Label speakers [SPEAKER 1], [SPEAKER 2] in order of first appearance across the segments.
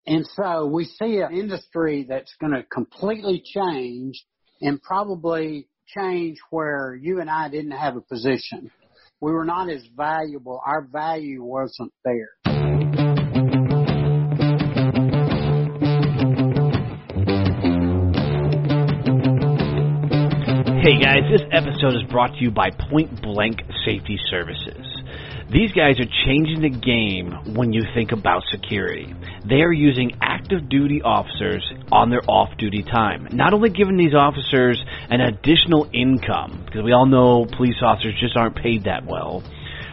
[SPEAKER 1] And so we see an industry that's going to completely change and probably change where you and I didn't have a position. We were not as valuable. Our value wasn't there.
[SPEAKER 2] Hey guys, this episode is brought to you by Point Blank Safety Services. These guys are changing the game when you think about security. They are using active duty officers on their off-duty time. Not only giving these officers an additional income, because we all know police officers just aren't paid that well,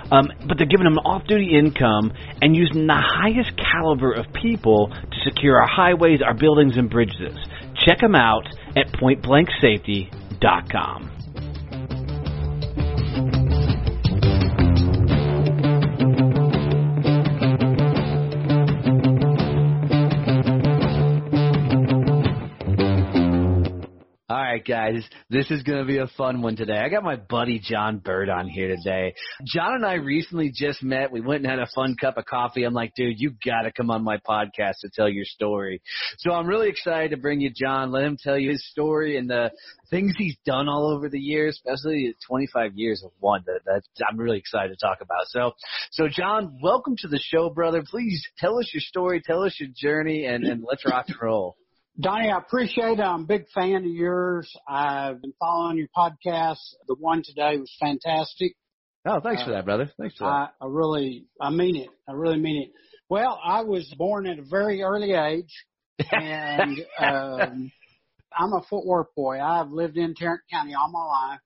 [SPEAKER 2] but they're giving them off-duty income and using the highest caliber of people to secure our highways, our buildings, and bridges. Check them out at pointblanksafety.com.
[SPEAKER 3] All right, guys, this is going to be a fun one today. I got my buddy John Burt on here today. John and I recently just met. We went and had a fun cup of coffee. I'm like, dude, you got to come on my podcast to tell your story. So I'm really excited to bring you John. Let him tell you his story and the things he's done all over the years, especially 25 years of one that I'm really excited to talk about. So John, welcome to the show, brother. Please tell us your story, tell us your journey, and let's rock and roll.
[SPEAKER 1] Donnie, I appreciate it. I'm a big fan of yours. I've been following your podcast. The one today was fantastic.
[SPEAKER 3] Oh, thanks for that, brother. Thanks for that.
[SPEAKER 1] I mean it. I really mean it. Well, I was born at a very early age, and I'm a Fort Worth boy. I've lived in Tarrant County all my life.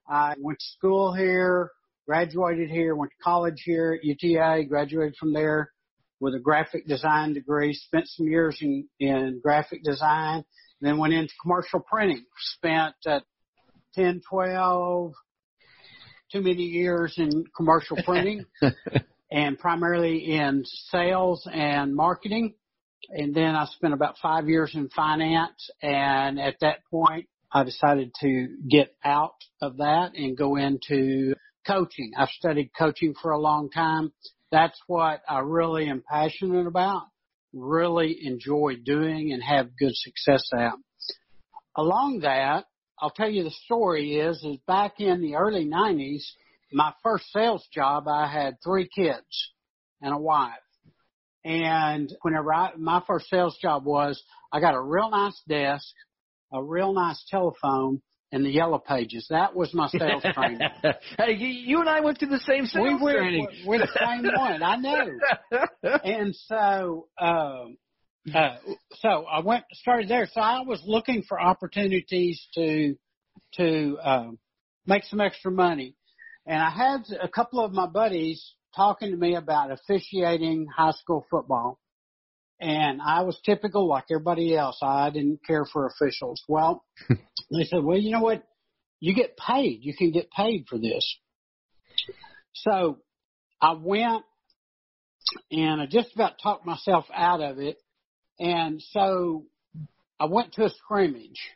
[SPEAKER 1] I went to school here, graduated here, went to college here at UTA, graduated from there with a graphic design degree, spent some years in graphic design, then went into commercial printing, spent 10, 12, too many years in commercial printing, and primarily in sales and marketing. And then I spent about 5 years in finance, and at that point, I decided to get out of that and go into coaching. I've studied coaching for a long time. That's what I really am passionate about, really enjoy doing, and have good success at. Along that, I'll tell you the story is back in the early 90s, my first sales job, I had 3 kids and a wife. And my first sales job was, I got a real nice desk, a real nice telephone, and the Yellow Pages. That was my sales training.
[SPEAKER 3] Hey, you and I went through the same sales training.
[SPEAKER 1] We're the same one, I know. And so I started there. So I was looking for opportunities to make some extra money. And I had a couple of my buddies talking to me about officiating high school football. And I was typical like everybody else. I didn't care for officials. Well, they said, well, you know what? You get paid. You can get paid for this. So I went and I just about talked myself out of it. And so I went to a scrimmage.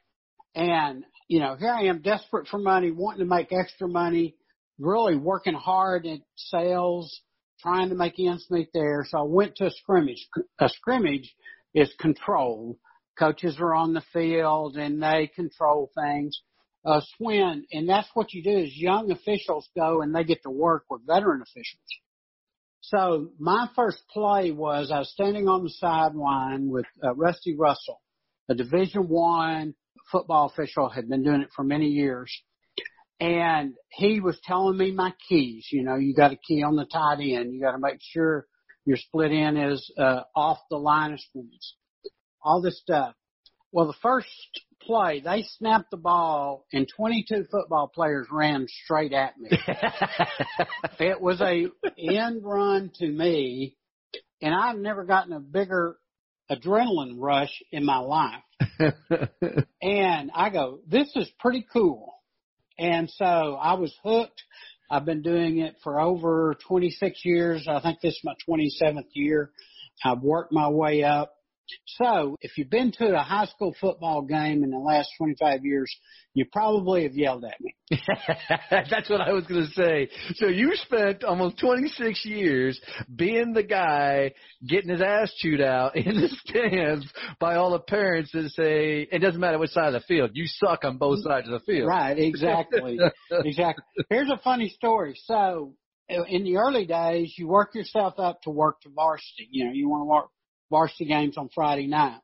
[SPEAKER 1] And, here I am desperate for money, wanting to make extra money, really working hard at sales, trying to make ends meet there. So I went to a scrimmage. A scrimmage is controlled. Coaches are on the field and they control things. A swing, and that's what you do is young officials go and they get to work with veteran officials. So my first play was I was standing on the sideline with Rusty Russell, a Division I football official, had been doing it for many years. And he was telling me my keys. You got a key on the tight end. You got to make sure your split end is off the line of scrimmage. All this stuff. Well, the first play, they snapped the ball, and 22 football players ran straight at me. It was a end run to me, and I've never gotten a bigger adrenaline rush in my life. And I go, this is pretty cool. And so I was hooked. I've been doing it for over 26 years. I think this is my 27th year. I've worked my way up. So if you've been to a high school football game in the last 25 years, you probably have yelled at me.
[SPEAKER 3] That's what I was going to say. So you spent almost 26 years being the guy getting his ass chewed out in the stands by all the parents that say, it doesn't matter which side of the field, you suck on both sides of the field.
[SPEAKER 1] Right, exactly. Exactly. Here's a funny story. So in the early days, you work yourself up to work to varsity. You know, you want to work varsity games on Friday night.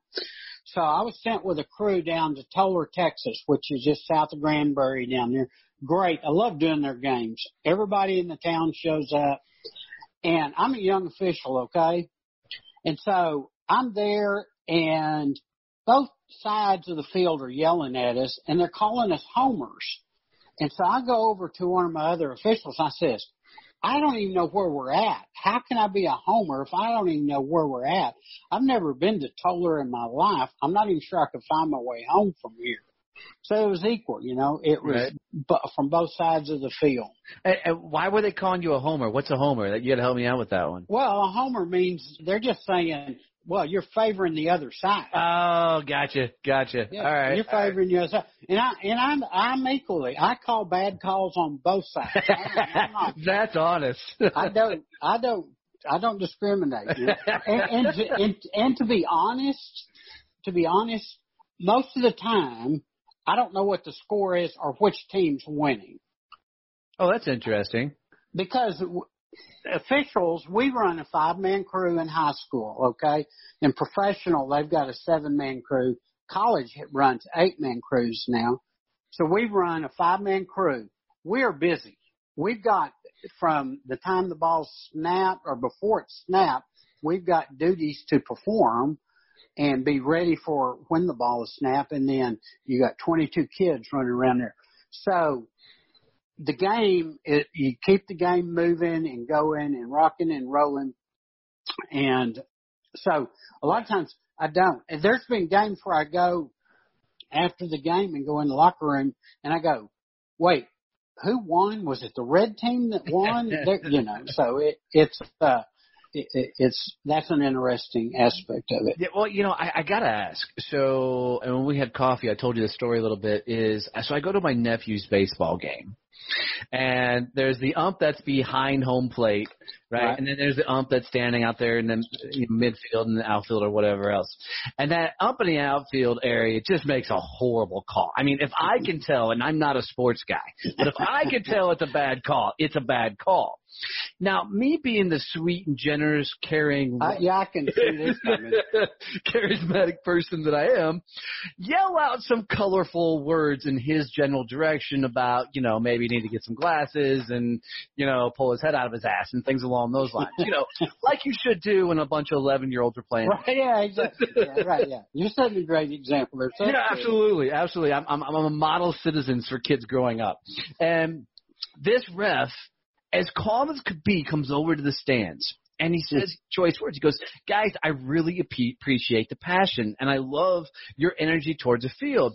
[SPEAKER 1] So I was sent with a crew down to Tolar, Texas, which is just south of Granbury down there. Great. I love doing their games. Everybody in the town shows up. And I'm a young official, okay? And so I'm there, and both sides of the field are yelling at us, and they're calling us homers. And so I go over to one of my other officials, and I says, I don't even know where we're at. How can I be a homer if I don't even know where we're at? I've never been to Tolar in my life. I'm not even sure I could find my way home from here. So it was equal, you know. It was from both sides of the field.
[SPEAKER 3] And why were they calling you a homer? What's a homer? You got to help me out with that one.
[SPEAKER 1] Well, a homer means they're just saying, well, you're favoring the other side.
[SPEAKER 3] Oh, gotcha. Yeah, all right.
[SPEAKER 1] You're favoring the other side. And I'm equally. I call bad calls on both sides.
[SPEAKER 3] That's honest.
[SPEAKER 1] I don't discriminate. You know? and to be honest, most of the time, I don't know what the score is or which team's winning.
[SPEAKER 3] Oh, that's interesting.
[SPEAKER 1] Because officials, we run a 5-man crew in high school, okay? In professional, they've got a 7-man crew. College runs 8-man crews now. So we run a 5-man crew. We are busy. We've got, from the time the ball's snapped or before it's snapped, we've got duties to perform and be ready for when the ball is snapped. And then you got 22 kids running around there. So the game, you keep the game moving and going and rocking and rolling. And so a lot of times I don't. And there's been games where I go after the game and go in the locker room and I go, wait, who won? Was it the red team that won? You know, so that's an interesting aspect of it.
[SPEAKER 3] Yeah, well, you know, I got to ask. So, and when we had coffee, I told you the story a little bit so I go to my nephew's baseball game. And there's the ump that's behind home plate, right? And then there's the ump that's standing out there in the midfield and the outfield or whatever else. And that ump in the outfield area just makes a horrible call. I mean, if I can tell, and I'm not a sports guy, but if I can tell it's a bad call, it's a bad call. Now, me being the sweet and generous, caring,
[SPEAKER 1] I can see this coming.
[SPEAKER 3] charismatic person that I am, yell out some colorful words in his general direction about, you know, maybe need to get some glasses and, you know, pull his head out of his ass and things along those lines. You know, like you should do when a bunch of 11-year-olds are playing.
[SPEAKER 1] Right, yeah, exactly. Yeah. You're setting a great example there.
[SPEAKER 3] Yeah, absolutely. I'm a model citizen for kids growing up. And this ref, as calm as could be, comes over to the stands. And he says choice words. He goes, guys, I really appreciate the passion, and I love your energy towards the field.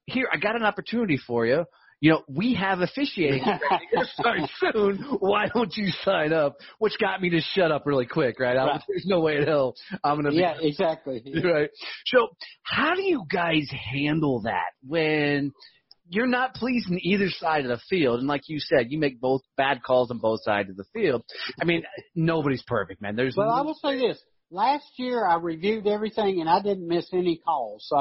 [SPEAKER 3] Here, I got an opportunity for you. You know, we have officiating starting soon. Why don't you sign up? Which got me to shut up really quick, right? There's no way in hell I'm going to be.
[SPEAKER 1] Yeah, exactly.
[SPEAKER 3] Right. So how do you guys handle that when you're not pleasing either side of the field? And like you said, you make both bad calls on both sides of the field. I mean, nobody's perfect, man.
[SPEAKER 1] Well, I will say this. Last year I reviewed everything and I didn't miss any calls. So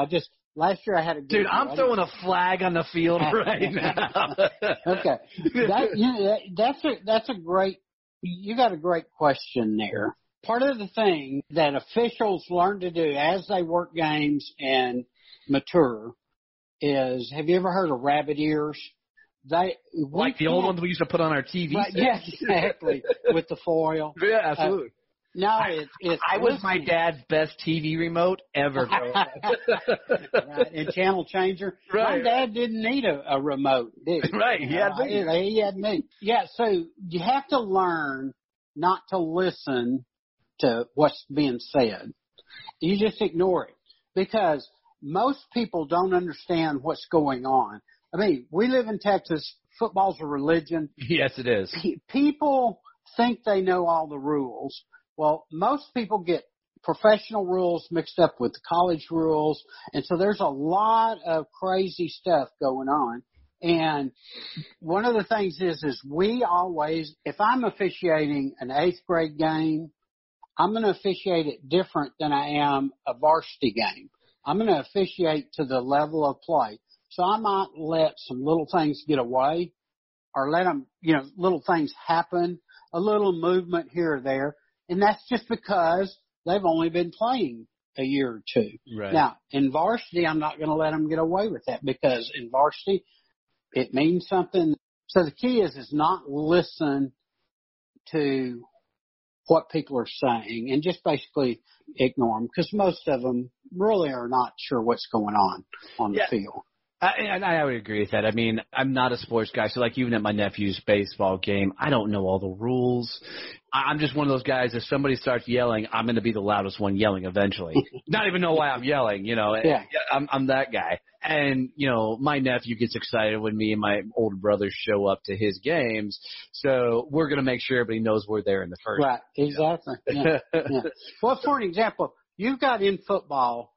[SPEAKER 1] last year I had a good
[SPEAKER 3] Dude, I'm throwing a flag on the field right now.
[SPEAKER 1] Okay. That's a great, you got a great question there. Part of the thing that officials learn to do as they work games and mature is, have you ever heard of rabbit ears?
[SPEAKER 3] Like the old ones we used to put on our TV.
[SPEAKER 1] Right, yes, exactly, with the foil.
[SPEAKER 3] Yeah, absolutely.
[SPEAKER 1] No,
[SPEAKER 3] I was my dad's best TV remote ever.
[SPEAKER 1] Right, and channel changer.
[SPEAKER 3] Right.
[SPEAKER 1] My dad didn't need a remote, did he?
[SPEAKER 3] Right, he
[SPEAKER 1] had me. Yeah, so you have to learn not to listen to what's being said. You just ignore it because most people don't understand what's going on. I mean, we live in Texas. Football's a religion.
[SPEAKER 3] Yes, it is.
[SPEAKER 1] People think they know all the rules. Well, most people get professional rules mixed up with the college rules. And so there's a lot of crazy stuff going on. And one of the things is we always, if I'm officiating an 8th grade game, I'm going to officiate it different than I am a varsity game. I'm going to officiate to the level of play. So I might let some little things get away or let them, little things happen, a little movement here or there. And that's just because they've only been playing a year or two.
[SPEAKER 3] Right.
[SPEAKER 1] Now, in varsity, I'm not going to let them get away with that because in varsity, it means something. So the key is not listen to what people are saying and just basically ignore them because most of them really are not sure what's going on the field.
[SPEAKER 3] I would agree with that. I mean, I'm not a sports guy, so like even at my nephew's baseball game, I don't know all the rules. I'm just one of those guys, if somebody starts yelling, I'm going to be the loudest one yelling eventually. Not even know why I'm yelling,
[SPEAKER 1] Yeah.
[SPEAKER 3] I'm that guy. And, my nephew gets excited when me and my older brother show up to his games, so we're going to make sure everybody knows we're there in the first.
[SPEAKER 1] Right, exactly. Yeah. Well, for an example, you've got in football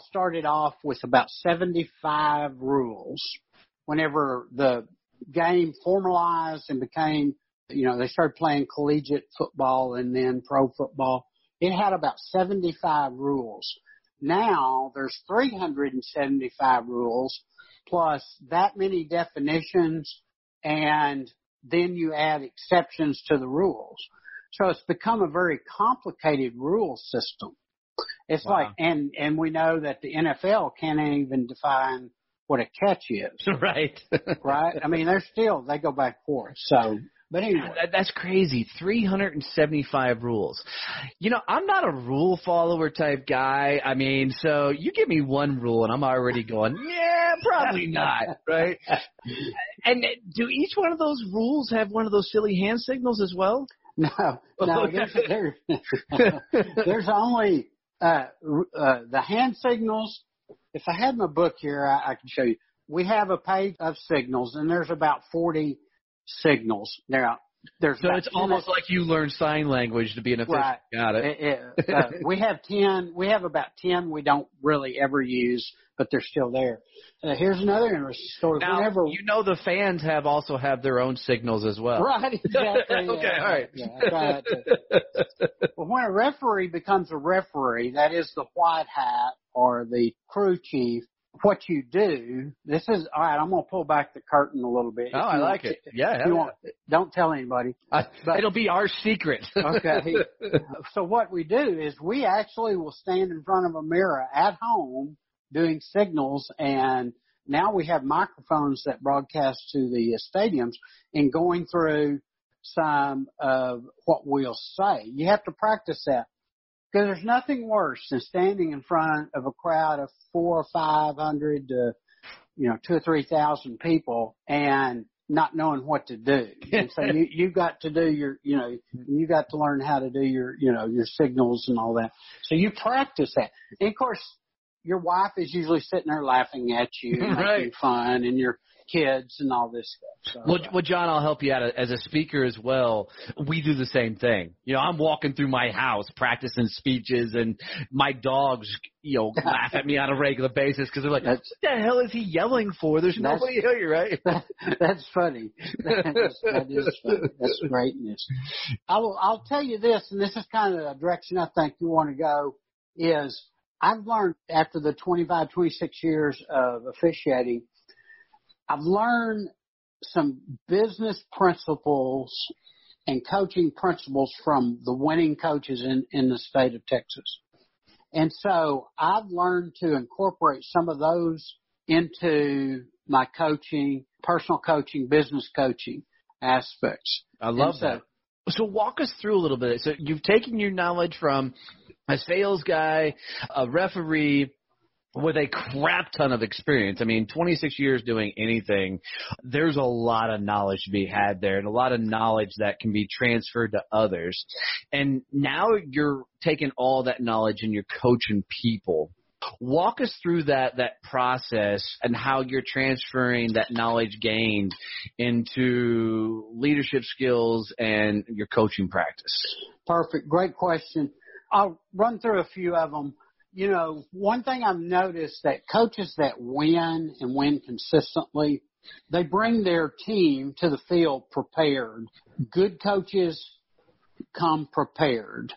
[SPEAKER 1] started off with about 75 rules whenever the game formalized and became, they started playing collegiate football and then pro football. It had about 75 rules. Now there's 375 rules plus that many definitions, and then you add exceptions to the rules. So it's become a very complicated rule system. It's
[SPEAKER 3] wow.
[SPEAKER 1] and we know that the NFL can't even define what a catch is.
[SPEAKER 3] Right.
[SPEAKER 1] Right? I mean, they go back and forth. So, but anyway.
[SPEAKER 3] That's crazy. 375 rules. I'm not a rule follower type guy. I mean, so you give me one rule and I'm already going, yeah, probably not. Right. And do each one of those rules have one of those silly hand signals as well?
[SPEAKER 1] No, there's only, the hand signals. If I had my book here, I can show you. We have a page of signals, and there's about 40 signals. Now,
[SPEAKER 3] so it's almost like you learn sign language to be an official.
[SPEAKER 1] Right.
[SPEAKER 3] Got it.
[SPEAKER 1] We have 10. We have about 10 we don't really ever use, but they're still there. Here's another interesting story.
[SPEAKER 3] Now, the fans also have their own signals as well.
[SPEAKER 1] Right, exactly.
[SPEAKER 3] Okay, all right.
[SPEAKER 1] Yeah, right. Well, when a referee becomes a referee, that is the white hat or the crew chief, what you do, all right, I'm going to pull back the curtain a little bit.
[SPEAKER 3] Oh, I like it. Yeah.
[SPEAKER 1] Don't tell anybody.
[SPEAKER 3] It'll be our secret.
[SPEAKER 1] Okay. So what we do is we actually will stand in front of a mirror at home doing signals, and now we have microphones that broadcast to the stadiums and going through some of what we'll say. You have to practice that because there's nothing worse than standing in front of a crowd of 400 or 500 to 2,000 or 3,000 people and not knowing what to do. And so you got to do you got to learn how to do your signals and all that. So you practice that. And of course, your wife is usually sitting there laughing at you,
[SPEAKER 3] right.
[SPEAKER 1] Making fun, and your kids and all this stuff. So,
[SPEAKER 3] well, John, I'll help you out. As a speaker as well, we do the same thing. I'm walking through my house practicing speeches, and my dogs, laugh at me on a regular basis because they're like, what the hell is he yelling for? There's nobody here, right?
[SPEAKER 1] That's funny. That is funny. That's greatness. I'll tell you this, and this is kind of the direction I think you want to go, is I've learned after the 25, 26 years of officiating, I've learned some business principles and coaching principles from the winning coaches in the state of Texas. And so I've learned to incorporate some of those into my coaching, personal coaching, business coaching aspects.
[SPEAKER 3] I love that. So walk us through a little bit. So you've taken your knowledge from a sales guy, a referee, with a crap ton of experience. I mean, 26 years doing anything, there's a lot of knowledge to be had there and a lot of knowledge that can be transferred to others. And now you're taking all that knowledge and you're coaching people. Walk us through that process and how you're transferring that knowledge gained into leadership skills and your coaching practice.
[SPEAKER 1] Perfect. Great question. I'll run through a few of them. You know, one thing I've noticed that coaches that win and win consistently, they bring their team to the field prepared. Good coaches come prepared.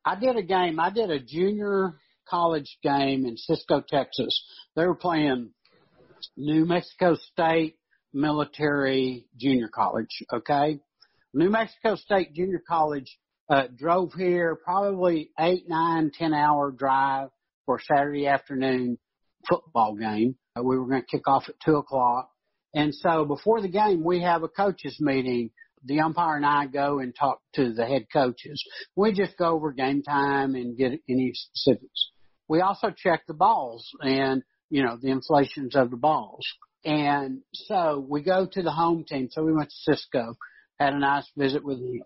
[SPEAKER 1] I did a junior college game in Cisco, Texas. They were playing New Mexico State Military Junior College, okay? New Mexico State Junior College drove here, probably 8, 9, 10-hour drive for a Saturday afternoon football game. We were going to kick off at 2 o'clock. And so before the game, we have a coaches meeting. The umpire and I go and talk to the head coaches. We just go over game time and get any specifics. We also check the balls and, you know, the inflations of the balls. And so we go to the home team. So we went to Cisco, had a nice visit with him.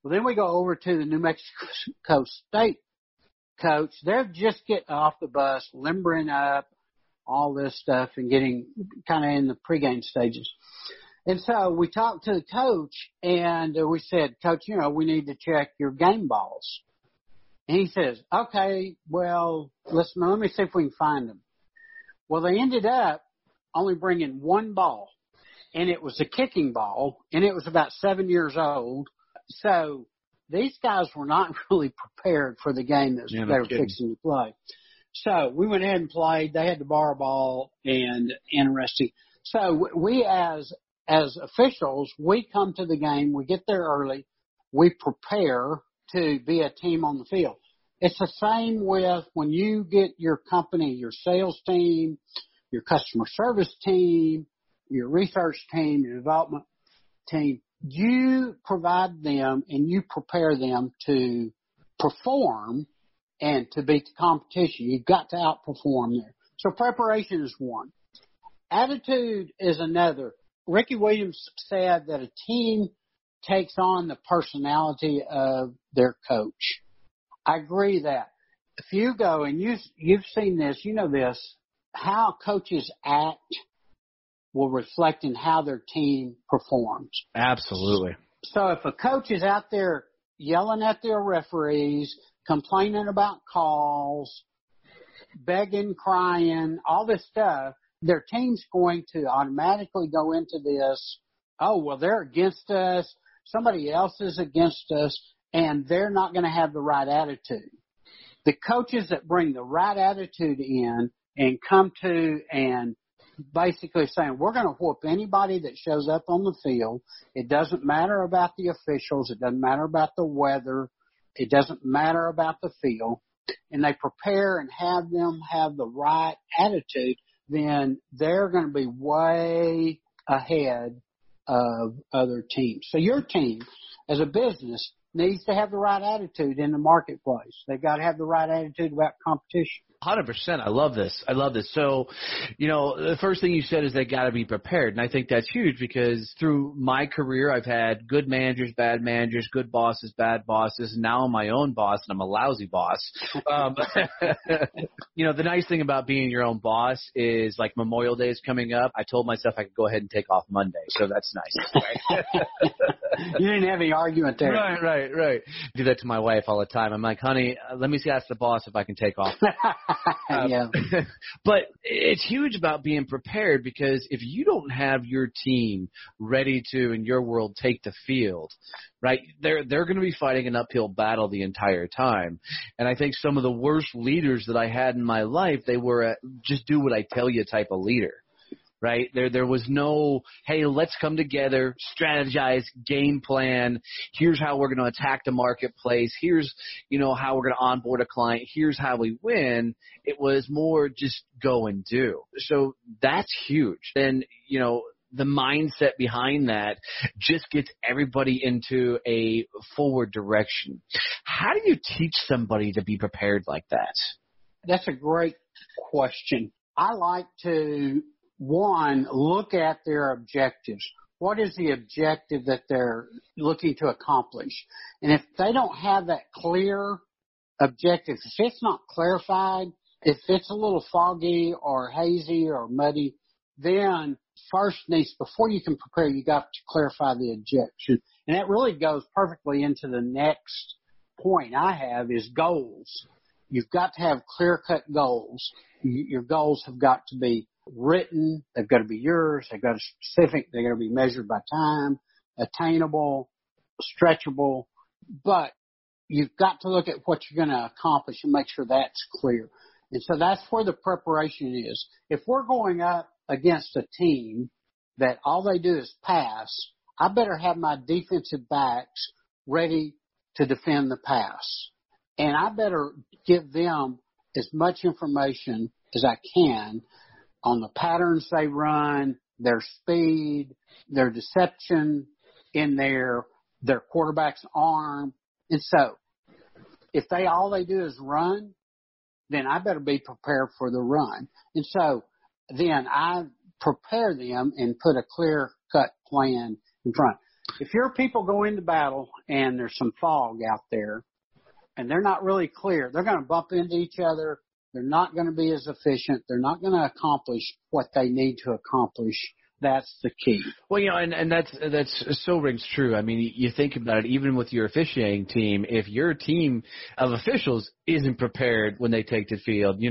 [SPEAKER 1] Well, then we go over to the New Mexico State coach. They're just getting off the bus, limbering up, all this stuff, and getting kind of in the pregame stages. And so we talked to the coach, and we said, Coach, you know, we need to check your game balls. And he says, okay, well, listen, let me see if we can find them. Well, they ended up only bringing one ball, and it was a kicking ball, and it was about 7 years old. So these guys were not really prepared for the game that they were fixing to play. So we went ahead and played. They had to borrow a ball, and interesting. So we as officials, we come to the game. We get there early. We prepare to be a team on the field. It's the same with when you get your company, your sales team, your customer service team, your research team, your development team. You provide them and you prepare them to perform and to beat the competition. You've got to outperform there. So preparation is one. Attitude is another. Ricky Williams said that a team takes on the personality of their coach. I agree that. If you go, and you've seen this, you know this, how coaches act will reflect in how their team performs.
[SPEAKER 2] Absolutely.
[SPEAKER 1] So if a coach is out there yelling at their referees, complaining about calls, begging, crying, all this stuff, their team's going to automatically go into this, oh, well, they're against us, somebody else is against us, and they're not going to have the right attitude. The coaches that bring the right attitude in and come to and basically saying, we're going to whoop anybody that shows up on the field. It doesn't matter about the officials. It doesn't matter about the weather. It doesn't matter about the field. And they prepare and have them have the right attitude, then they're going to be way ahead of other teams. So your team, as a business, needs to have the right attitude in the marketplace. They've got to have the right attitude about competition.
[SPEAKER 2] 100%. I love this. So, you know, the first thing you said is they got to be prepared. And I think that's huge because through my career, I've had good managers, bad managers, good bosses, bad bosses. And now I'm my own boss and I'm a lousy boss. You know, the nice thing about being your own boss is like Memorial Day is coming up. I told myself I could go ahead and take off Monday. So that's nice. Right?
[SPEAKER 1] You didn't have any argument there.
[SPEAKER 2] Right. I do that to my wife all the time. I'm like, honey, let me ask the boss if I can take off.
[SPEAKER 1] Yeah.
[SPEAKER 2] But it's huge about being prepared because if you don't have your team ready to, in your world, take the field, right, they're going to be fighting an uphill battle the entire time. And I think some of the worst leaders that I had in my life, they were just do what I tell you type of leader. Right? There was no, hey, let's come together, strategize, game plan. Here's how we're going to attack the marketplace. Here's, you know, how we're going to onboard a client. Here's how we win. It was more just go and do. So that's huge. And, you know, the mindset behind that just gets everybody into a forward direction. How do you teach somebody to be prepared like that?
[SPEAKER 1] That's a great question. I like to, one, look at their objectives. What is the objective that they're looking to accomplish? And if they don't have that clear objective, if it's not clarified, if it's a little foggy or hazy or muddy, then first before you can prepare, you got to clarify the objection. And that really goes perfectly into the next point I have is goals. You've got to have clear-cut goals. Your goals have got to be written. They've got to be yours. They've got to be specific. They've got to be measured by time, attainable, stretchable. But you've got to look at what you're going to accomplish and make sure that's clear. And so that's where the preparation is. If we're going up against a team that all they do is pass, I better have my defensive backs ready to defend the pass. And I better give them as much information as I can on the patterns they run, their speed, their deception in their quarterback's arm. And so if all they do is run, then I better be prepared for the run. And so then I prepare them and put a clear-cut plan in front. If your people go into battle and there's some fog out there and they're not really clear, they're going to bump into each other. They're not going to be as efficient. They're not going to accomplish what they need to accomplish. That's the key.
[SPEAKER 2] Well, and that's so rings true. I mean, you think about it, even with your officiating team, if your team of officials isn't prepared when they take the field,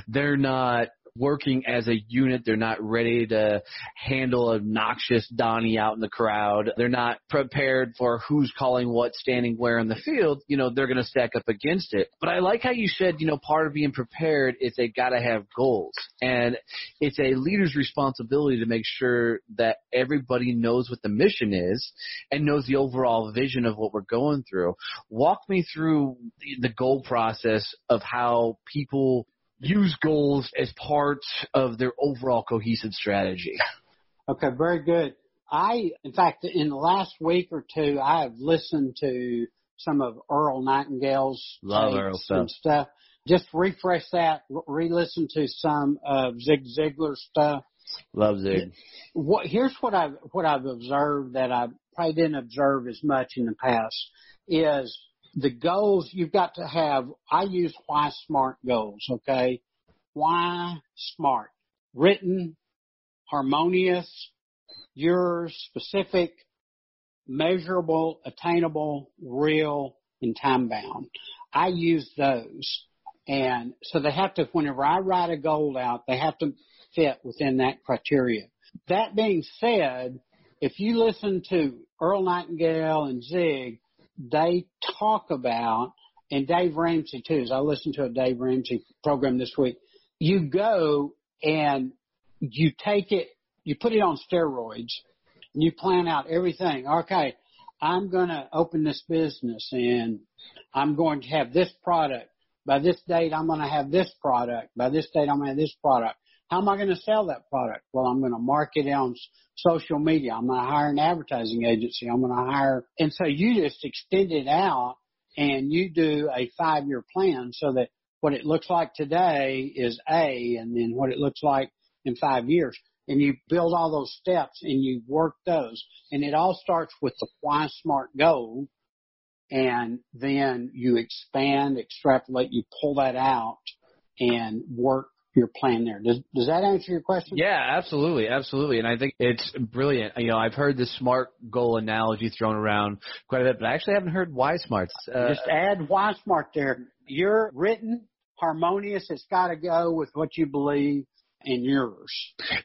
[SPEAKER 2] they're not working as a unit. They're not ready to handle obnoxious Donnie out in the crowd. They're not prepared for who's calling what, standing where in the field. They're going to stack up against it. But I like how you said, part of being prepared is they got to have goals. And it's a leader's responsibility to make sure that everybody knows what the mission is and knows the overall vision of what we're going through. Walk me through the goal process of how people use goals as part of their overall cohesive strategy.
[SPEAKER 1] Okay, very good. In fact, in the last week or two, I have listened to some of Earl Nightingale's tapes and stuff. Just refresh that, re-listen to some of Zig Ziglar's stuff.
[SPEAKER 2] Love Zig.
[SPEAKER 1] Here's what I've observed that I probably didn't observe as much in the past is the goals you've got to have. I use why SMART goals, okay? Why SMART? Written, harmonious, yours, specific, measurable, attainable, real, and time-bound. I use those. And so they have to, whenever I write a goal out, they have to fit within that criteria. That being said, if you listen to Earl Nightingale and Zig, they talk about, and Dave Ramsey too, as I listened to a Dave Ramsey program this week, you go and you take it, you put it on steroids, and you plan out everything. Okay, I'm going to open this business, and I'm going to have this product. By this date, I'm going to have this product. By this date, I'm going to have this product. How am I going to sell that product? Well, I'm going to market it on social media. I'm going to hire an advertising agency. I'm going to hire. And so you just extend it out and you do a 5-year plan so that what it looks like today is A, and then what it looks like in 5 years. And you build all those steps and you work those. And it all starts with the why SMART goal. And then you expand, extrapolate, you pull that out and work your plan there. Does that answer your question?
[SPEAKER 2] Yeah, absolutely. Absolutely. And I think it's brilliant. I've heard the SMART goal analogy thrown around quite a bit, but I actually haven't heard why SMARTs.
[SPEAKER 1] Just add why SMART there. You're written, harmonious. It's got to go with what you believe. And yours.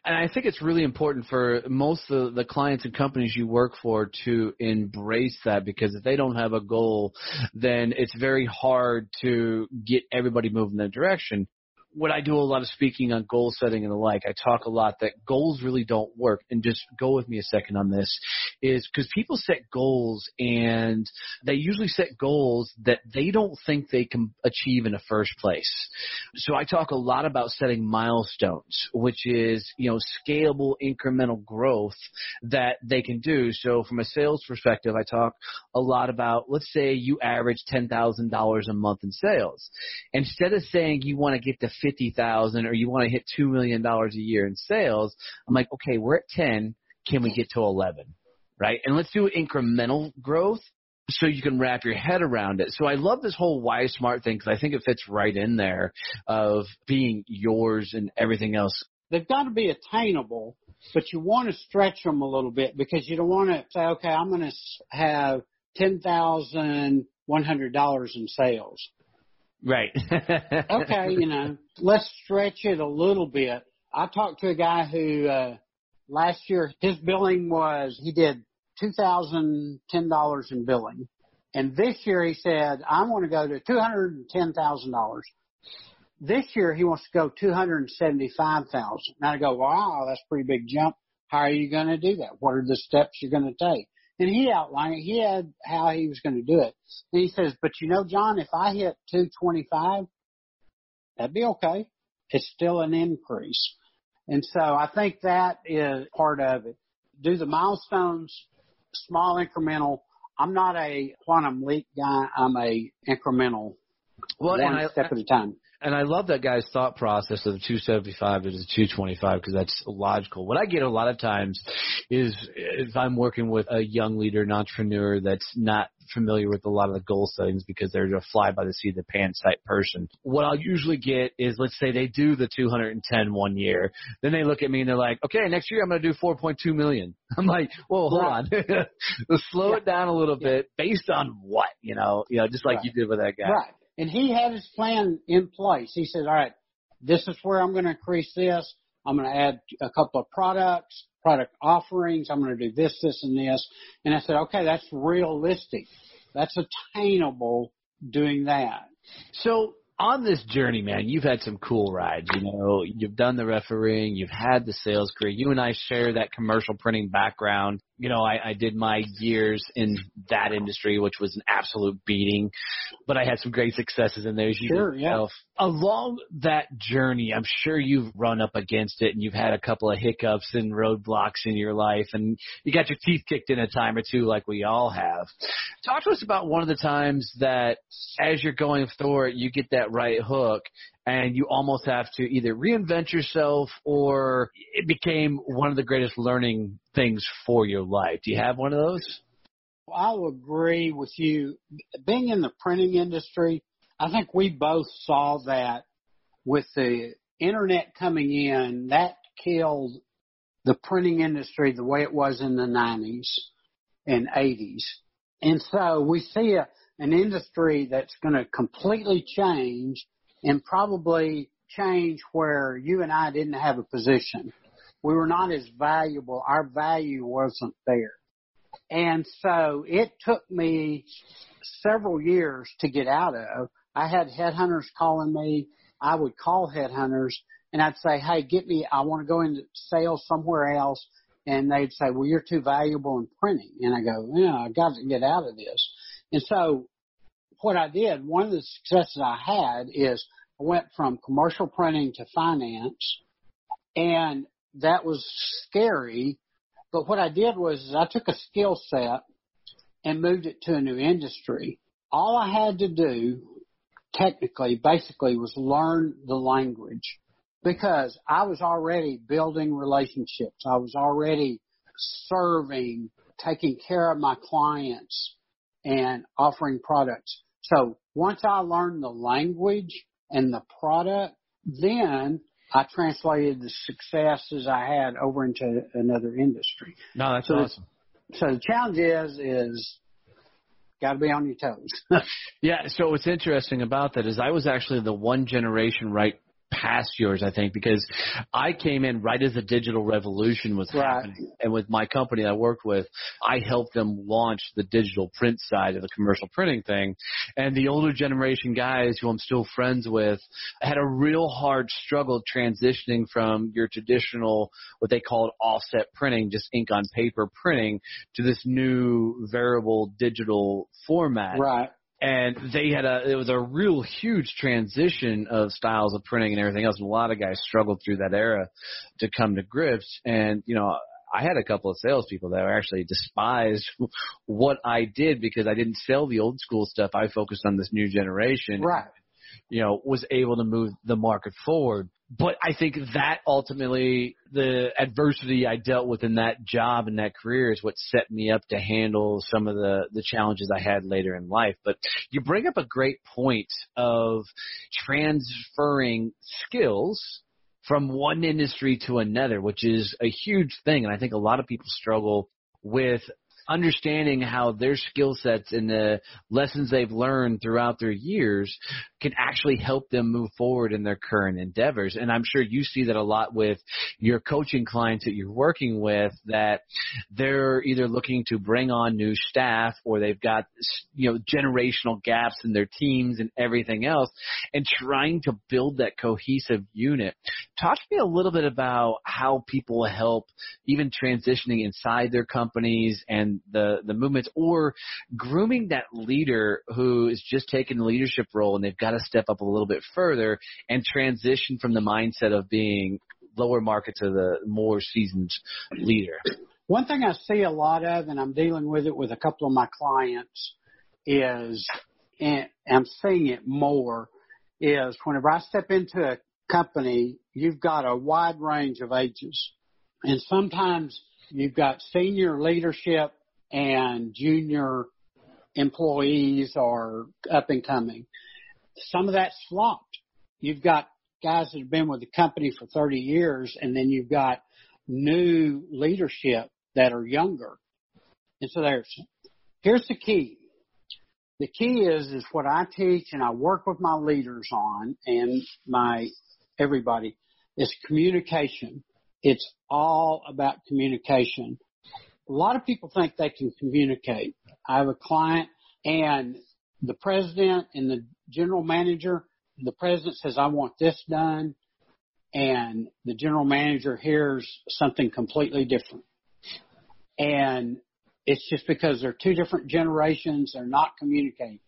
[SPEAKER 2] And I think it's really important for most of the clients and companies you work for to embrace that, because if they don't have a goal, then it's very hard to get everybody moving in that direction. When I do a lot of speaking on goal setting and the like, I talk a lot that goals really don't work. And just go with me a second on this, is because people set goals and they usually set goals that they don't think they can achieve in the first place. So I talk a lot about setting milestones, which is, scalable incremental growth that they can do. So from a sales perspective, I talk a lot about, let's say you average $10,000 a month in sales. Instead of saying you want to get to 50,000 or you want to hit $2 million a year in sales, I'm like, okay, we're at 10. Can we get to 11? Right? And let's do incremental growth so you can wrap your head around it. So I love this whole why SMART thing because I think it fits right in there of being yours and everything else.
[SPEAKER 1] They've got to be attainable, but you want to stretch them a little bit because you don't want to say, okay, I'm going to have 10,000 $100 in sales.
[SPEAKER 3] Right.
[SPEAKER 1] Okay, let's stretch it a little bit. I talked to a guy who last year his billing was, he did $2,010 in billing. And this year he said, I want to go to $210,000. This year he wants to go $275,000. Now I go, wow, that's a pretty big jump. How are you going to do that? What are the steps you're going to take? And he outlined it. He had how he was going to do it. And he says, but John, if I hit 225, that'd be okay. It's still an increase. And so I think that is part of it. Do the milestones, small incremental. I'm not a quantum leap guy. I'm a incremental, one step at a time.
[SPEAKER 3] And I love that guy's thought process of the 275 to the 225 because that's logical. What I get a lot of times is if I'm working with a young leader, an entrepreneur that's not familiar with a lot of the goal settings because they're a fly by the seat of the pants type person. What I'll usually get is, let's say they do the 210 one year. Then they look at me and they're like, okay, next year I'm going to do 4.2 million. I'm like, whoa, hold on. Let's slow it down a little bit based on what, just like you did with that guy.
[SPEAKER 1] Right. And he had his plan in place. He said, all right, this is where I'm going to increase this. I'm going to add a couple of product offerings. I'm going to do this, and this. And I said, okay, that's realistic. That's attainable doing that.
[SPEAKER 3] So on this journey, man, you've had some cool rides. You've done the refereeing. You've had the sales career. You and I share that commercial printing background. I did my years in that industry, which was an absolute beating, but I had some great successes in there.
[SPEAKER 1] Sure, yeah.
[SPEAKER 3] Along that journey, I'm sure you've run up against it and you've had a couple of hiccups and roadblocks in your life and you got your teeth kicked in a time or two like we all have. Talk to us about one of the times that as you're going through it, you get that right hook and you almost have to either reinvent yourself or it became one of the greatest learning things for your life. Do you have one of those?
[SPEAKER 1] I'll agree with you. Being in the printing industry, I think we both saw that with the internet coming in, that killed the printing industry the way it was in the 90s and 80s. And so we see an industry that's going to completely change and probably change where you and I didn't have a position. We were not as valuable. Our value wasn't there. And so it took me several years to get out of. I had headhunters calling me. I would call headhunters and I'd say, hey, I want to go into sales somewhere else. And they'd say, well, you're too valuable in printing. And I go, I got to get out of this. And so what I did, one of the successes I had is I went from commercial printing to finance, and that was scary. But what I did was I took a skill set and moved it to a new industry. All I had to do basically was learn the language because I was already building relationships. I was already serving, taking care of my clients and offering products. So once I learned the language and the product, then I translated the successes I had over into another industry.
[SPEAKER 3] No, that's awesome.
[SPEAKER 1] So the challenge is got to be on your toes.
[SPEAKER 3] Yeah, so what's interesting about that is I was actually the one generation right past yours, I think, because I came in right as the digital revolution was happening. And with my company I worked with, I helped them launch the digital print side of the commercial printing thing. And the older generation guys who I'm still friends with had a real hard struggle transitioning from your traditional, what they called offset printing, just ink on paper printing, to this new variable digital format.
[SPEAKER 1] Right.
[SPEAKER 3] And it was a real huge transition of styles of printing and everything else. And a lot of guys struggled through that era to come to grips. And, I had a couple of salespeople that actually despised what I did because I didn't sell the old school stuff. I focused on this new generation.
[SPEAKER 1] Right.
[SPEAKER 3] Was able to move the market forward. But I think that ultimately the adversity I dealt with in that job and that career is what set me up to handle some of the challenges I had later in life. But you bring up a great point of transferring skills from one industry to another, which is a huge thing. And I think a lot of people struggle with understanding how their skill sets and the lessons they've learned throughout their years can actually help them move forward in their current endeavors. And I'm sure you see that a lot with your coaching clients that you're working with, that they're either looking to bring on new staff or they've got, generational gaps in their teams and everything else, and trying to build that cohesive unit. Talk to me a little bit about how people help even transitioning inside their companies and the movements, or grooming that leader who is just taking the leadership role and they've got to step up a little bit further and transition from the mindset of being lower market to the more seasoned leader.
[SPEAKER 1] One thing I see a lot of, and I'm dealing with it with a couple of my clients, is, and I'm seeing it more, is whenever I step into a company, you've got a wide range of ages. And sometimes you've got senior leadership and junior employees or up and coming. Some of that's flopped. You've got guys that have been with the company for 30 years, and then you've got new leadership that are younger. And so here's the key. The key is what I teach and I work with my leaders on and everybody is communication. It's all about communication. A lot of people think they can communicate. I have a client and the president and the general manager, the president says, I want this done. And the general manager hears something completely different. And it's just because they're two different generations. They're not communicating.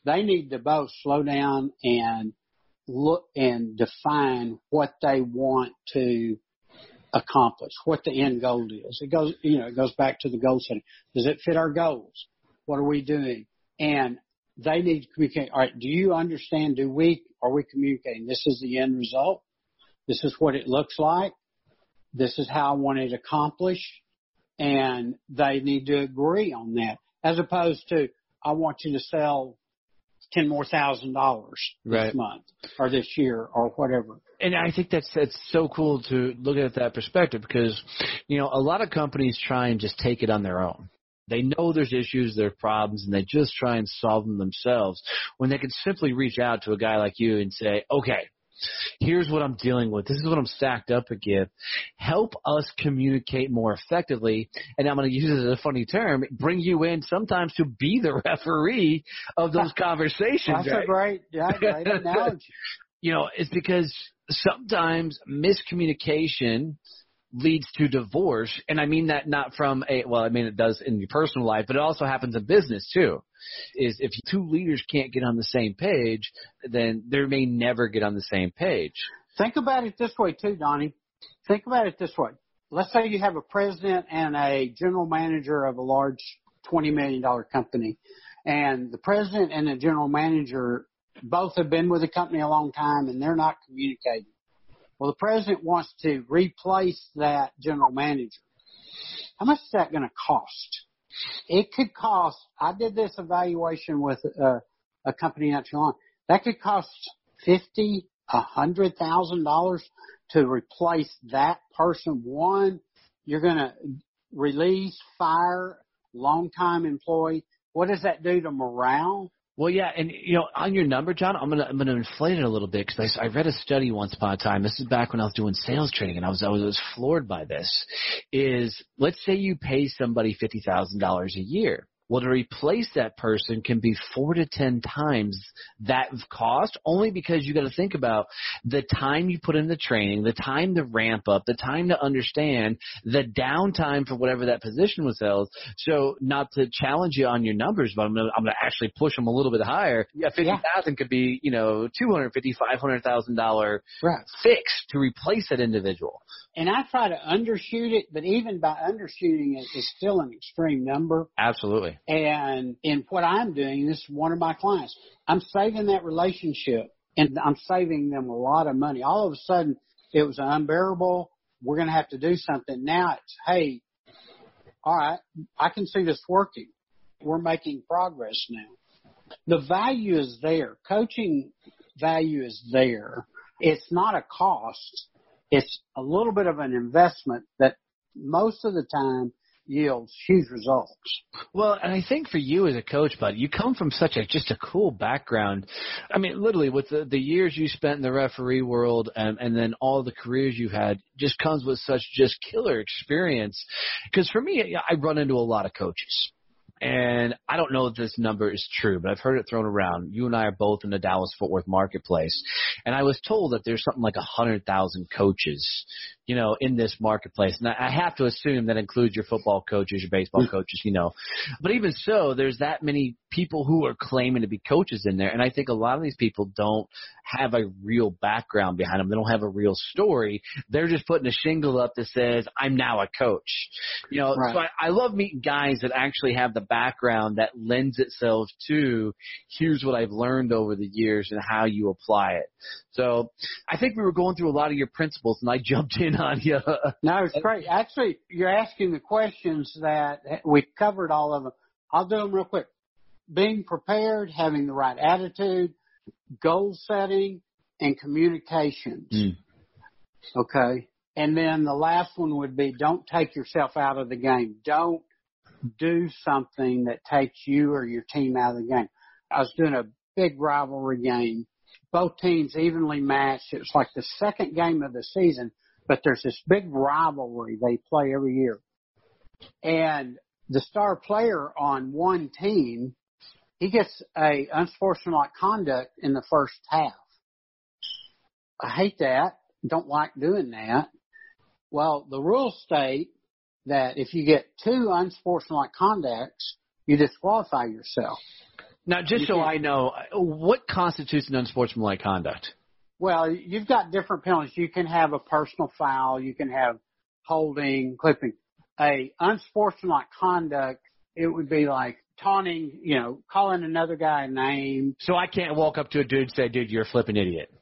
[SPEAKER 1] They need to both slow down and look and define what they want to accomplish, what the end goal is. It goes back to the goal setting. Does it fit our goals? What are we doing? And they need to communicate. All right, do you understand? Are we communicating? This is the end result. This is what it looks like. This is how I want it accomplished. And they need to agree on that, as opposed to, I want you to sell $10,000 more this month or this year or whatever.
[SPEAKER 3] And I think that's so cool to look at that perspective because, a lot of companies try and just take it on their own. They know there's issues, there's problems, and they just try and solve them themselves when they can simply reach out to a guy like you and say, okay, here's what I'm dealing with. This is what I'm stacked up against. Help us communicate more effectively. And I'm going to use it as a funny term, bring you in sometimes to be the referee of those conversations.
[SPEAKER 1] That's a great analogy.
[SPEAKER 3] It's because sometimes miscommunication leads to divorce. And I mean that not from it does in your personal life, but it also happens in business too. Is if two leaders can't get on the same page, then they may never get on the same page.
[SPEAKER 1] Think about it this way too, Donnie. Think about it this way. Let's say you have a president and a general manager of a large $20 million company, and the president and the general manager both have been with the company a long time, and they're not communicating. Well, the president wants to replace that general manager. How much is that going to cost? It could cost, I did this evaluation with a company not too long. That could cost $50,000, $100,000 to replace that person. One, you're going to release, fire, long-time employee. What does that do to morale?
[SPEAKER 3] Well, yeah, and on your number, John, I'm gonna inflate it a little bit because I read a study once upon a time. This is back when I was doing sales training, and I was floored by this. Is let's say you pay somebody $50,000 a year. Well, to replace that person can be 4 to 10 times that cost, only because you got to think about the time you put in the training, the time to ramp up, the time to understand, the downtime for whatever that position was held. So, not to challenge you on your numbers, but I'm gonna actually push them a little bit higher. Yeah, $50,000 could be $250,000, $500,000 fix to replace that individual.
[SPEAKER 1] And I try to undershoot it, but even by undershooting it, it's still an extreme number.
[SPEAKER 3] Absolutely.
[SPEAKER 1] And in what I'm doing, this is one of my clients. I'm saving that relationship, and I'm saving them a lot of money. All of a sudden, it was unbearable. We're going to have to do something. Now it's, hey, all right, I can see this working. We're making progress now. The value is there. Coaching value is there. It's not a cost. It's a little bit of an investment that most of the time yields huge results.
[SPEAKER 3] Well, and I think for you as a coach, bud, you come from such just a cool background. I mean, literally, with the years you spent in the referee world and then all the careers you had, just comes with such just killer experience. Because for me, I run into a lot of coaches. And I don't know if this number is true, but I've heard it thrown around. You and I are both in the Dallas-Fort Worth marketplace. And I was told that there's something like 100,000 coaches, in this marketplace. And I have to assume that includes your football coaches, your baseball coaches, But even so, there's that many people who are claiming to be coaches in there. And I think a lot of these people don't have a real background behind them. They don't have a real story. They're just putting a shingle up that says, I'm now a coach.
[SPEAKER 1] Right.
[SPEAKER 3] So I love meeting guys that actually have the background that lends itself to here's what I've learned over the years and how you apply it. So I think we were going through a lot of your principles, and I jumped in on you.
[SPEAKER 1] No, it's great. Actually, you're asking the questions that we covered all of them. I'll do them real quick. Being prepared, having the right attitude, goal setting, and communications. Okay. And then the last one would be don't take yourself out of the game. Don't do something that takes you or your team out of the game. I was doing a big rivalry game. Both teams evenly matched. It was like the second game of the season, but there's this big rivalry they play every year. And the star player on one team, he gets a unsportsmanlike conduct in the first half. I hate that. Don't like doing that. Well, the rules state that if you get two unsportsmanlike conducts, you disqualify yourself.
[SPEAKER 3] Now, just so I know, what constitutes an unsportsmanlike conduct?
[SPEAKER 1] Well, you've got different penalties. You can have a personal foul. You can have holding, clipping. A unsportsmanlike conduct, it would be like taunting, calling another guy a name.
[SPEAKER 3] So I can't walk up to a dude and say, dude, you're a flipping idiot.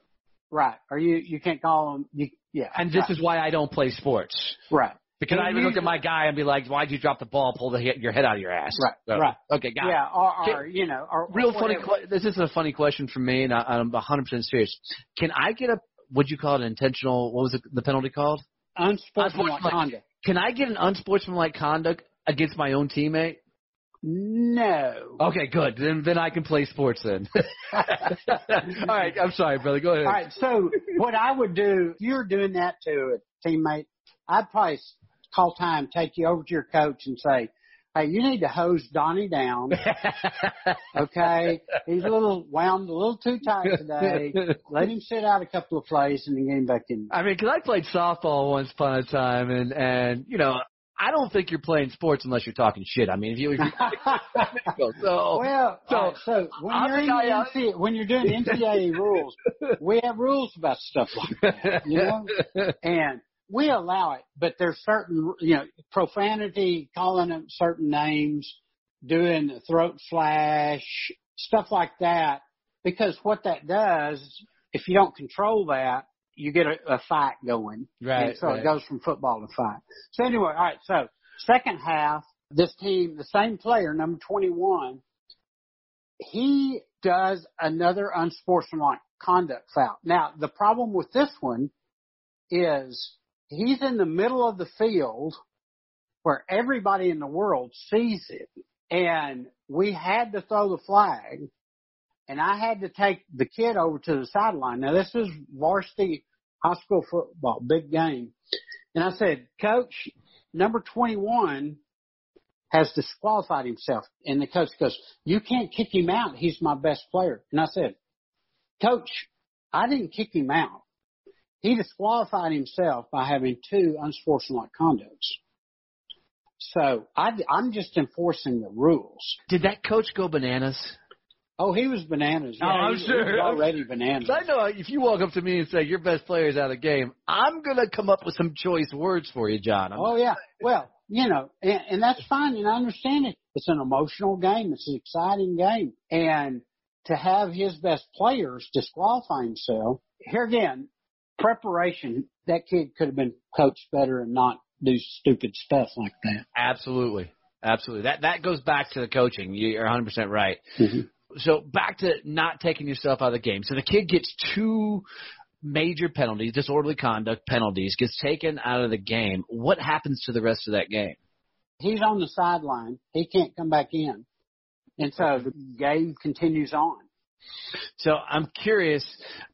[SPEAKER 1] Right. Or you can't call him.
[SPEAKER 3] And this is why I don't play sports.
[SPEAKER 1] Right.
[SPEAKER 3] Because I would look at my guy and be like, why'd you drop the ball, pull your head out of your ass?
[SPEAKER 1] Right,
[SPEAKER 3] so,
[SPEAKER 1] right.
[SPEAKER 3] Okay, got it.
[SPEAKER 1] Yeah, or
[SPEAKER 3] real funny, this is a funny question for me, and I'm 100% serious. Can I get would you call it intentional, what was the penalty called?
[SPEAKER 1] Unsportsmanlike conduct.
[SPEAKER 3] Can I get an unsportsmanlike conduct against my own teammate?
[SPEAKER 1] No.
[SPEAKER 3] Okay, good. Then I can play sports then. All right, I'm sorry, brother. Go ahead.
[SPEAKER 1] All right, so what I would do, if you're doing that to a teammate, I'd probably call time, take you over to your coach and say, hey, you need to hose Donnie down. Okay? He's wound a little too tight today. Let him sit out a couple of plays and then get him back in.
[SPEAKER 3] I mean, because I played softball once upon a time, and I don't think you're playing sports unless you're talking shit. I mean, if you
[SPEAKER 1] so when you're doing NCAA rules, we have rules about stuff like that, and we allow it, but there's certain, profanity, calling them certain names, doing a throat slash, stuff like that, because what that does, if you don't control that, you get a fight going.
[SPEAKER 3] Right.
[SPEAKER 1] And so it goes from football to fight. So anyway, all right, so second half, this team, the same player, number 21, he does another unsportsmanlike conduct foul. Now, the problem with this one is he's in the middle of the field where everybody in the world sees it, and we had to throw the flag, and I had to take the kid over to the sideline. Now, this is varsity high school football, big game. And I said, Coach, number 21 has disqualified himself. And the coach goes, you can't kick him out. He's my best player. And I said, Coach, I didn't kick him out. He disqualified himself by having two unsportsmanlike conducts. So I'm just enforcing the rules.
[SPEAKER 3] Did that coach go bananas?
[SPEAKER 1] Oh, he was bananas. Yeah,
[SPEAKER 3] I'm sure.
[SPEAKER 1] He was already bananas.
[SPEAKER 3] I know if you walk up to me and say your best player is out of the game, I'm going to come up with some choice words for you, John.
[SPEAKER 1] Yeah. Well, and that's fine, and I understand it. It's an emotional game. It's an exciting game. And to have his best players disqualify himself, here again, preparation, that kid could have been coached better and not do stupid stuff like that.
[SPEAKER 3] Absolutely. That goes back to the coaching. You're 100% right.
[SPEAKER 1] Mm-hmm.
[SPEAKER 3] So back to not taking yourself out of the game. So the kid gets two major penalties, disorderly conduct penalties, gets taken out of the game. What happens to the rest of that game?
[SPEAKER 1] He's on the sideline. He can't come back in. And so the game continues on.
[SPEAKER 3] So I'm curious,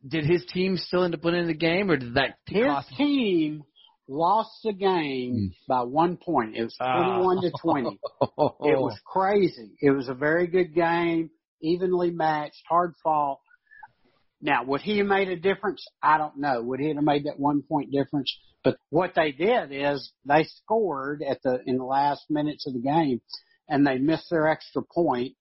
[SPEAKER 3] did his team still end up winning the game, or did that cost
[SPEAKER 1] his team lost the game by 1 point. It was 21-20. It was crazy. It was a very good game, evenly matched, hard fought. Now, would he have made a difference? I don't know. Would he have made that 1 point difference? But what they did is they scored in the last minutes of the game, and they missed their extra point.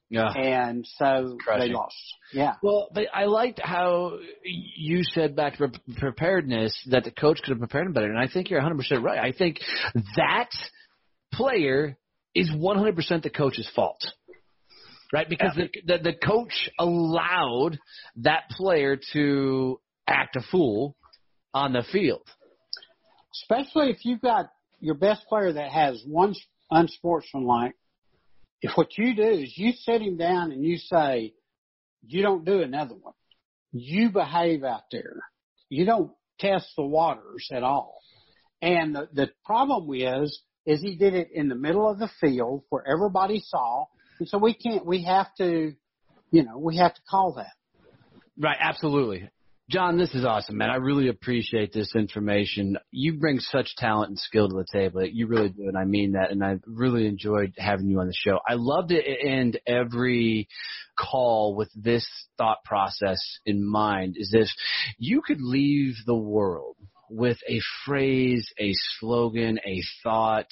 [SPEAKER 3] Yeah.
[SPEAKER 1] And so they lost. Yeah.
[SPEAKER 3] Well, but I liked how you said back to preparedness that the coach could have prepared him better. And I think you're 100% right. I think that player is 100% the coach's fault. Right? Because the coach allowed that player to act a fool on the field.
[SPEAKER 1] Especially if you've got your best player that has one unsportsmanlike. If what you do is you sit him down and you say, you don't do another one. You behave out there. You don't test the waters at all. And the problem is he did it in the middle of the field where everybody saw. And so we have to call that.
[SPEAKER 3] Right. Absolutely. John, this is awesome, man. I really appreciate this information. You bring such talent and skill to the table. You really do, and I mean that, and I really enjoyed having you on the show. I love to end every call with this thought process in mind, is this: you could leave the world with a phrase, a slogan, a thought,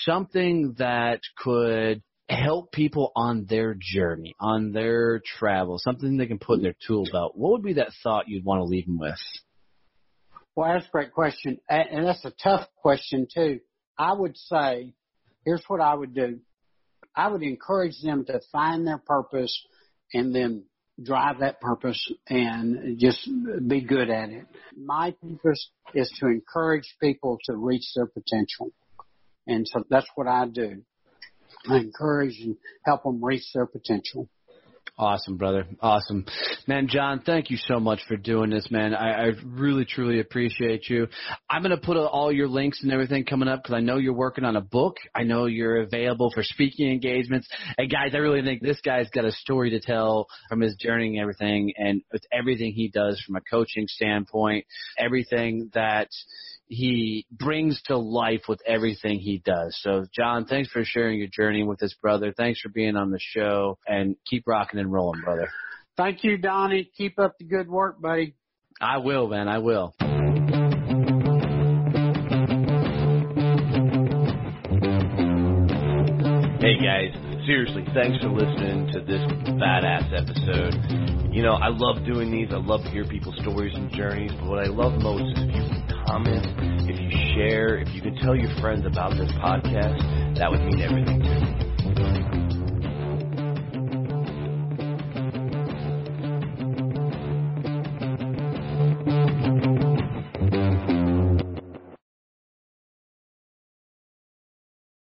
[SPEAKER 3] something that could help people on their journey, on their travel, something they can put in their tool belt. What would be that thought you'd want to leave them with?
[SPEAKER 1] Well, that's a great question. And that's a tough question, too. I would say, here's what I would do. I would encourage them to find their purpose and then drive that purpose and just be good at it. My purpose is to encourage people to reach their potential. And so that's what I do. I encourage and help them reach their potential.
[SPEAKER 3] Awesome, brother. Awesome. Man, John, thank you so much for doing this, man. I really, truly appreciate you. I'm going to put all your links and everything coming up because I know you're working on a book. I know you're available for speaking engagements. And, guys, I really think this guy's got a story to tell from his journey and everything, and with everything he does from a coaching standpoint, everything that he brings to life with everything he does. So, John, thanks for sharing your journey with us, brother. Thanks for being on the show, and keep rocking and rolling, brother.
[SPEAKER 1] Thank you, Donnie. Keep up the good work, buddy.
[SPEAKER 3] I will, man. I will.
[SPEAKER 2] Hey, guys. Seriously, thanks for listening to this badass episode. I love doing these. I love to hear people's stories and journeys, but what I love most is if you can comment, if you share, if you can tell your friends about this podcast, that would mean everything to me.